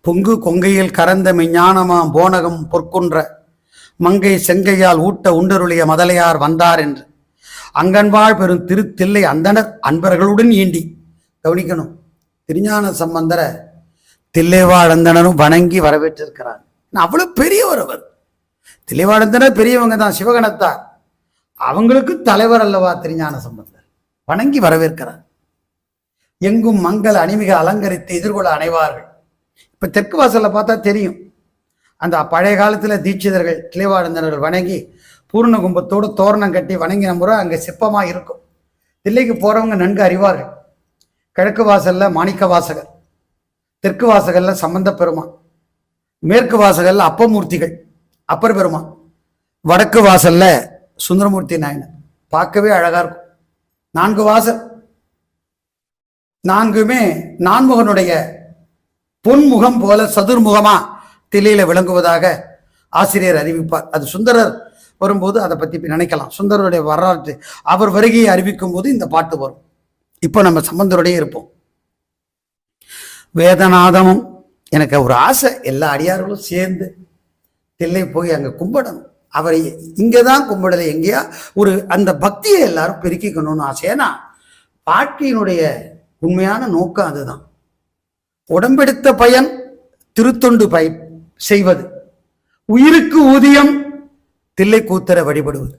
பொங்கு கொங்கையில் கறந்த மெஞ்ஞானமாம் போனகம் பொற்குன்ற மங்கை செங்கையால் ஊட்ட உண்டருளிய மதலையார் வந்தார் என்று அங்கன்பாழ் பெரும் திருத்தில்லை அந்தனர் அன்பர்களுடன் ஈண்டி. கவனிக்கணும், திருஞான சம்பந்தர தில்லைவாழ் அந்தனரும் வணங்கி வரவேற்றிருக்கிறார். அவ்வளவு பெரியவர் அவர். தில்லைவாழந்தனர் பெரியவங்க தான், சிவகணத்தார். அவங்களுக்கு தலைவர் அல்லவா திருஞான சம்பந்தர். வணங்கி வரவேற்கிறார். எங்கும் மங்கள அணிமிக அலங்கரித்து எதிர்கொள்ள அணைவார்கள். இப்ப தெற்கு வாசல்ல பார்த்தா தெரியும், அந்த பழைய காலத்துல தீட்சிதர்கள் தில்லைவாழந்தனர்கள் வணங்கி பூர்ண கும்பத்தோடு தோரணம் கட்டி வணங்கின முறை அங்க சிற்பமா இருக்கும். தில்லைக்கு போறவங்க நன்கு அறிவார்கள். கிழக்கு வாசல்ல மாணிக்க வாசகர், தெற்கு வாசகல்ல சம்பந்த பெருமான், மேற்கு வாசகல்ல அப்பமூர்த்திகள் அப்பர் பெருமான், வடக்கு வாசல்ல சுந்தரமூர்த்தி நாயனர். பார்க்கவே அழகா இருக்கும். 4 வாசல், 4மே நான்முகனுடைய பொன்முகம் போல சதுர்முகமா தில்லையில விளங்குவதாக ஆசிரியர் அறிவிப்பார். அது சுந்தரர் வரும்போது அதை பத்தி நினைக்கலாம். சுந்தரருடைய வரலாற்று அவர் வருகையை அறிவிக்கும் போது இந்த பாட்டு வரும். இப்போ நம்ம சம்பந்தருடைய இருப்போம். வேதநாதமும் எனக்கு ஒரு ஆசை, எல்லா அடியார்களும் சேர்ந்து தில்லை போய் அங்க கும்பிடணும். அவரை இங்கதான் கும்பிடலை, எங்கேயா ஒரு அந்த பக்தியை எல்லாரும் பெருக்கிக்கணும்னு ஆசை. ஏன்னா வாழ்க்கையினுடைய உண்மையான நோக்கம் அதுதான். உடம்பெடுத்த பயன் திருத்தொண்டு செய்வது, உயிருக்கு ஊதியம் தில்லை கூத்தர வழிபடுவது.